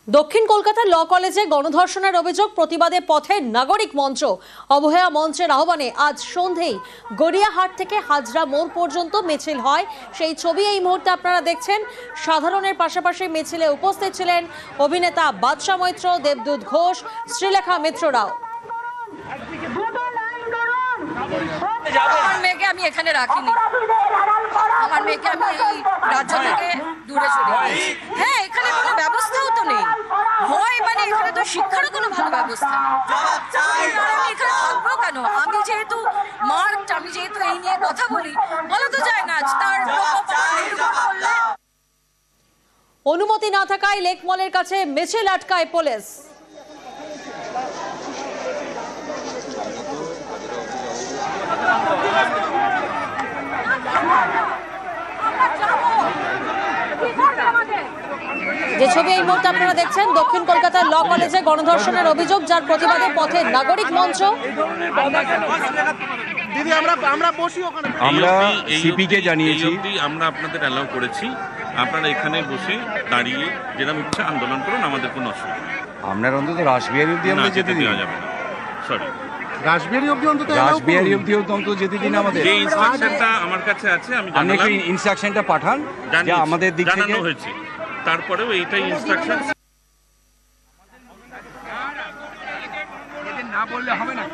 দক্ষিণ কলকাতার ল কলেজে গণধর্ষণের অভিযোগ প্রতিবাদে পথে নাগরিক মঞ্চ। অবহেলা মঞ্চের আহ্বানে আজ সন্ধেই গড়িয়াহাট থেকে হাজরা মোড় পর্যন্ত মিছিল হয়। সেই ছবি এই মুহূর্তে আপনারা দেখছেন। সাধারণের পাশাপাশি মিছিলে উপস্থিত ছিলেন অভিনেতা বাদশা মৈত্র, দেবদূত ঘোষ, শ্রীলেখা মিত্ররাও। আমার মেয়েকে আমি এখানে রাখিনি, আমার মেয়েকে আমি এই রাজ্য থেকে দূরে চলে গেছি। হ্যাঁ, এখানে কোনো ব্যবস্থাও তো নেই, হয় মানে এখানে তো শিক্ষারও কোনো ভালো ব্যবস্থা নেই। আমি এখানে থাকবো কেন? আমি যেহেতু মার্কড, আমি যেহেতু এই নিয়ে কথা বলি, বলা তো যায় না তার অনুমতি না থাকায় লেক মলের কাছে মিছিল আটকায় পুলিশ। যে ছবি এই মুহূর্তে আপনারা দেখছেন, দক্ষিণ কলকাতার ল কলেজে গণধর্ষণের অভিযোগ, যার প্রতিবাদে পথে নাগরিক মঞ্চ। আমরা সিপিকে জানিয়েছি, আমরা আপনাদের অ্যালাউ করেছি, আপনারা এখানে বসে দাঁড়িয়ে যেরকম ইচ্ছা আন্দোলন করুন, আমাদের কোনো অসুবিধা নেই। আপনার অন্তত রাসবিহারী অবধি আমরা যেতে দিন। যাবে না, সরি, রাসবিহারী অবধি অন্তত যেতে দিন। আমাদের যে ইনস্ট্রাকশনটা আমার কাছে আছে আমি জানালাম, ইনস্ট্রাকশনটা পাঠান যে আমাদের দিক থেকে জানানো হয়েছে, তারপরেও এইটাই ইনস্ট্রাকশন। না বললে হবে না।